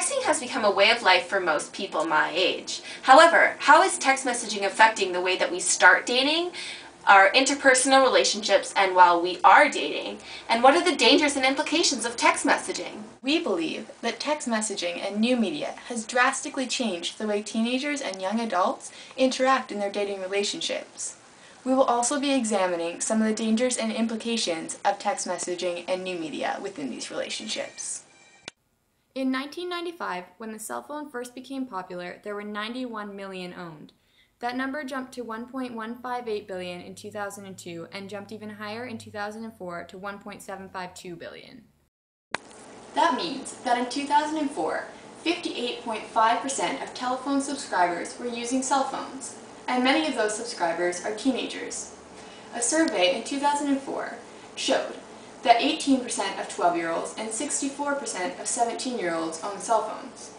Texting has become a way of life for most people my age. However, how is text messaging affecting the way that we start dating, our interpersonal relationships, and while we are dating? And what are the dangers and implications of text messaging? We believe that text messaging and new media has drastically changed the way teenagers and young adults interact in their dating relationships. We will also be examining some of the dangers and implications of text messaging and new media within these relationships. In 1995, when the cell phone first became popular, there were 91 million owned. That number jumped to 1.158 billion in 2002 and jumped even higher in 2004 to 1.752 billion. That means that in 2004, 58.5% of telephone subscribers were using cell phones, and many of those subscribers are teenagers. A survey in 2004 showed that 18% of 12-year-olds and 64% of 17-year-olds own cell phones.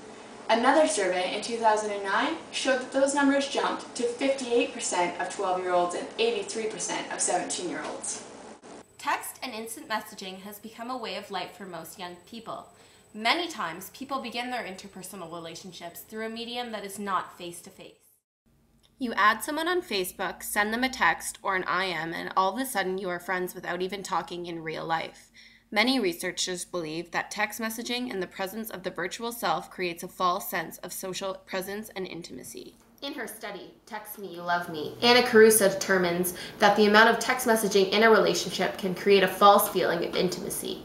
Another survey in 2009 showed that those numbers jumped to 58% of 12-year-olds and 83% of 17-year-olds. Text and instant messaging has become a way of life for most young people. Many times, people begin their interpersonal relationships through a medium that is not face-to-face. You add someone on Facebook, send them a text or an IM, and all of a sudden you are friends without even talking in real life. Many researchers believe that text messaging and the presence of the virtual self creates a false sense of social presence and intimacy. In her study, Text Me, You Love Me, Anna Caruso determines that the amount of text messaging in a relationship can create a false feeling of intimacy.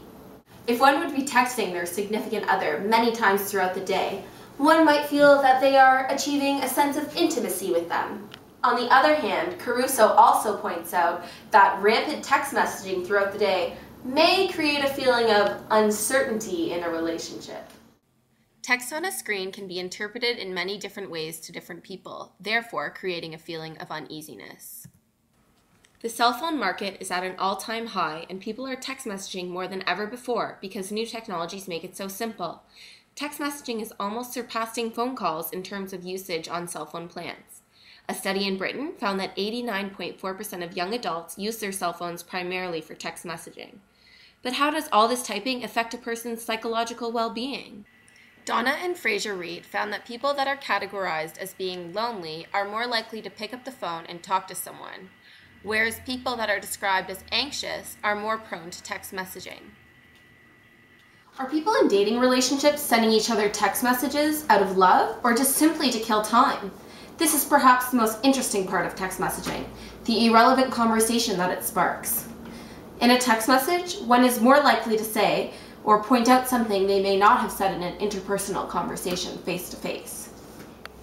If one would be texting their significant other many times throughout the day, one might feel that they are achieving a sense of intimacy with them. On the other hand, Caruso also points out that rampant text messaging throughout the day may create a feeling of uncertainty in a relationship. Text on a screen can be interpreted in many different ways to different people, therefore creating a feeling of uneasiness. The cell phone market is at an all-time high, and people are text messaging more than ever before because new technologies make it so simple. Text messaging is almost surpassing phone calls in terms of usage on cell phone plans. A study in Britain found that 89.4% of young adults use their cell phones primarily for text messaging. But how does all this typing affect a person's psychological well-being? Donna and Fraser Reed found that people that are categorized as being lonely are more likely to pick up the phone and talk to someone, whereas people that are described as anxious are more prone to text messaging. Are people in dating relationships sending each other text messages out of love or just simply to kill time? This is perhaps the most interesting part of text messaging, the irrelevant conversation that it sparks. In a text message, one is more likely to say or point out something they may not have said in an interpersonal conversation face-to-face.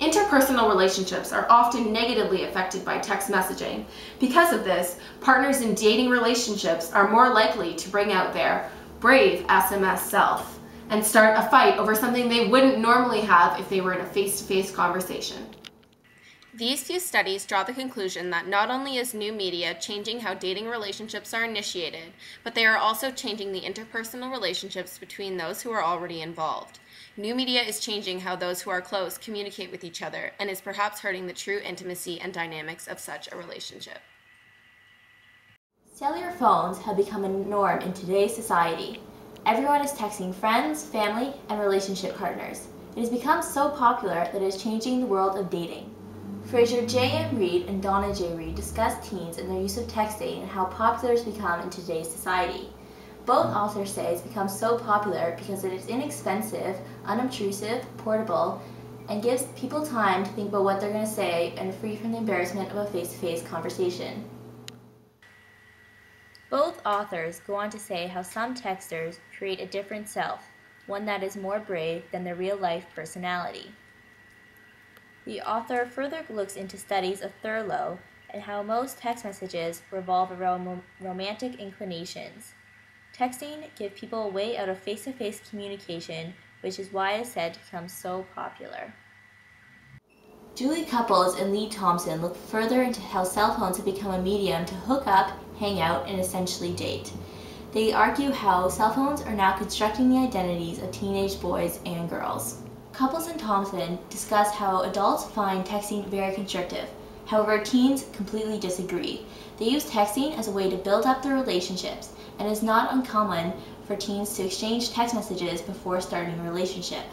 Interpersonal relationships are often negatively affected by text messaging. Because of this, partners in dating relationships are more likely to bring out their brave SMS self and start a fight over something they wouldn't normally have if they were in a face-to-face conversation. These few studies draw the conclusion that not only is new media changing how dating relationships are initiated, but they are also changing the interpersonal relationships between those who are already involved. New media is changing how those who are close communicate with each other and is perhaps hurting the true intimacy and dynamics of such a relationship. Cellular phones have become a norm in today's society. Everyone is texting friends, family, and relationship partners. It has become so popular that it is changing the world of dating. Fraser J. M. Reed and Donna J. Reed discuss teens and their use of texting and how popular it's become in today's society. Both authors say it's become so popular because it is inexpensive, unobtrusive, portable, and gives people time to think about what they're going to say and free from the embarrassment of a face-to-face conversation. Both authors go on to say how some texters create a different self, one that is more brave than their real-life personality. The author further looks into studies of Thurlow and how most text messages revolve around romantic inclinations. Texting gives people a way out of face-to-face communication, which is why it is said to become so popular. Julie Couples and Lee Thompson look further into how cell phones have become a medium to hook up, hang out, and essentially date. They argue how cell phones are now constructing the identities of teenage boys and girls. Couples and Thompson discuss how adults find texting very constructive. However, teens completely disagree. They use texting as a way to build up their relationships, and it is not uncommon for teens to exchange text messages before starting a relationship.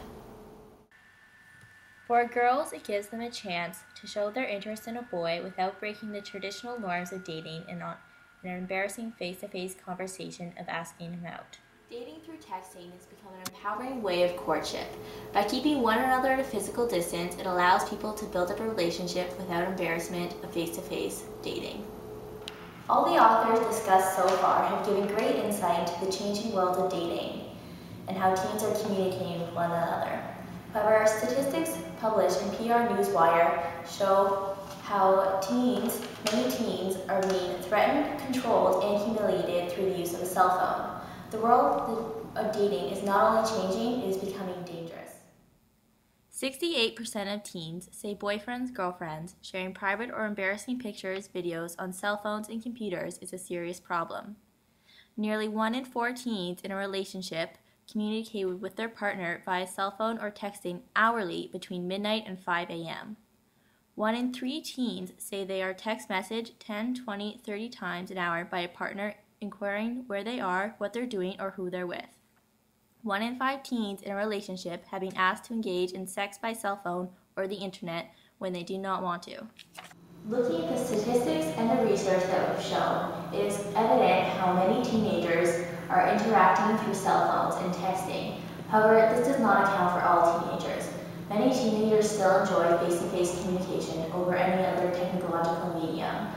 For girls, it gives them a chance to show their interest in a boy without breaking the traditional norms of dating and not an embarrassing face-to-face conversation of asking him out. Dating through texting has become an empowering way of courtship. By keeping one another at a physical distance, it allows people to build up a relationship without embarrassment of face-to-face dating. All the authors discussed so far have given great insight into the changing world of dating and how teens are communicating with one another. However, statistics published in PR Newswire show how many teens are being threatened, controlled, and humiliated through the use of a cell phone. The world of dating is not only changing, it is becoming dangerous. 68% of teens say boyfriends, girlfriends sharing private or embarrassing pictures, videos on cell phones and computers is a serious problem. Nearly 1 in 4 teens in a relationship communicate with their partner via cell phone or texting hourly between midnight and 5 a.m. 1 in 3 teens say they are text messaged 10, 20, 30 times an hour by a partner inquiring where they are, what they're doing, or who they're with. 1 in 5 teens in a relationship have been asked to engage in sex by cell phone or the internet when they do not want to. Looking at the statistics and the research that we've shown, it is evident how many teenagers are interacting through cell phones and texting. However, this does not account for all teenagers. Many teenagers still enjoy face-to-face communication over any other technological medium.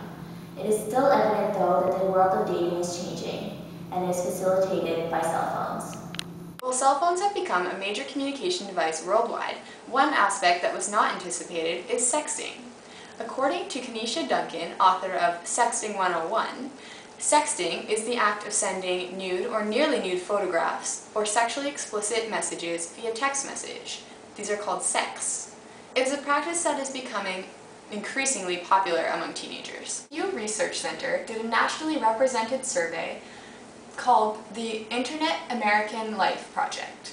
It is still evident, though, that the world of dating is changing and is facilitated by cell phones. While cell phones have become a major communication device worldwide, one aspect that was not anticipated is sexting. According to Kenesha Duncan, author of Sexting 101, sexting is the act of sending nude or nearly nude photographs or sexually explicit messages via text message. These are called sex. It is a practice that is becoming increasingly popular among teenagers. Pew Research Center did a nationally represented survey called the Internet American Life Project.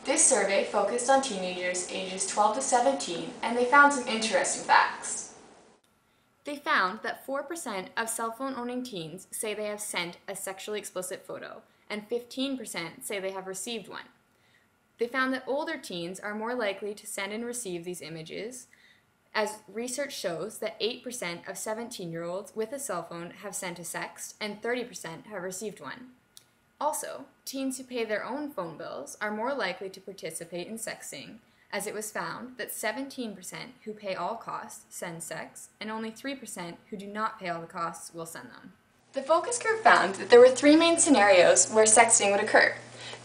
This survey focused on teenagers ages 12 to 17, and they found some interesting facts. They found that 4% of cell phone owning teens say they have sent a sexually explicit photo, and 15% say they have received one. They found that older teens are more likely to send and receive these images, as research shows that 8% of 17-year-olds with a cell phone have sent a sext, and 30% have received one. Also, teens who pay their own phone bills are more likely to participate in sexting, as it was found that 17% who pay all costs send sex, and only 3% who do not pay all the costs will send them. The focus group found that there were 3 main scenarios where sexting would occur.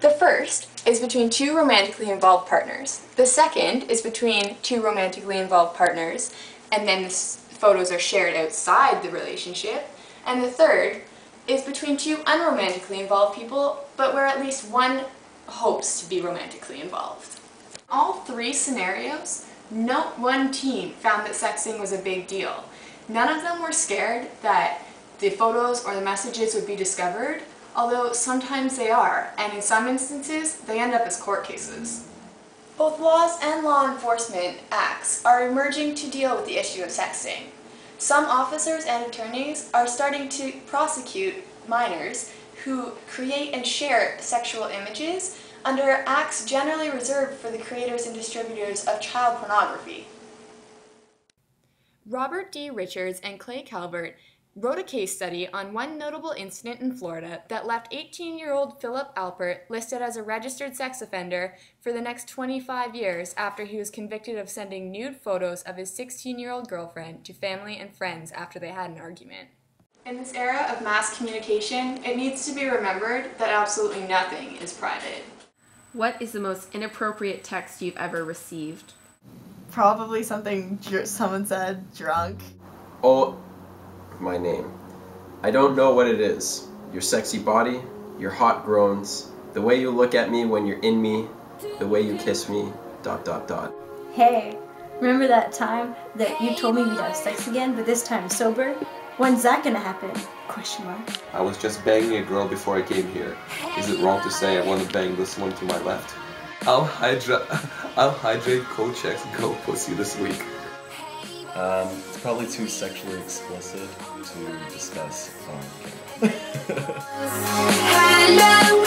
The first is between 2 romantically involved partners. The second is between 2 romantically involved partners, and then the photos are shared outside the relationship. And the third is between 2 unromantically involved people, but where at least one hopes to be romantically involved. In all 3 scenarios, not one teen found that sexting was a big deal. None of them were scared that the photos or the messages would be discovered, although sometimes they are, and in some instances, they end up as court cases. Both laws and law enforcement acts are emerging to deal with the issue of sexting. Some officers and attorneys are starting to prosecute minors who create and share sexual images under acts generally reserved for the creators and distributors of child pornography. Robert D. Richards and Clay Calvert wrote a case study on one notable incident in Florida that left 18-year-old Philip Alpert listed as a registered sex offender for the next 25 years after he was convicted of sending nude photos of his 16-year-old girlfriend to family and friends after they had an argument. In this era of mass communication, it needs to be remembered that absolutely nothing is private. What is the most inappropriate text you've ever received? Probably something someone said, drunk. Oh, my name. I don't know what it is. Your sexy body, your hot groans, the way you look at me when you're in me, the way you kiss me, ... Hey, remember that time that you told me we'd have sex again, but this time sober? When's that gonna happen? ? I was just banging a girl before I came here. Is it wrong to say I want to bang this one to my left? I'll hydrate Kochek's Go Pussy this week. It's probably too sexually explicit to discuss on camera.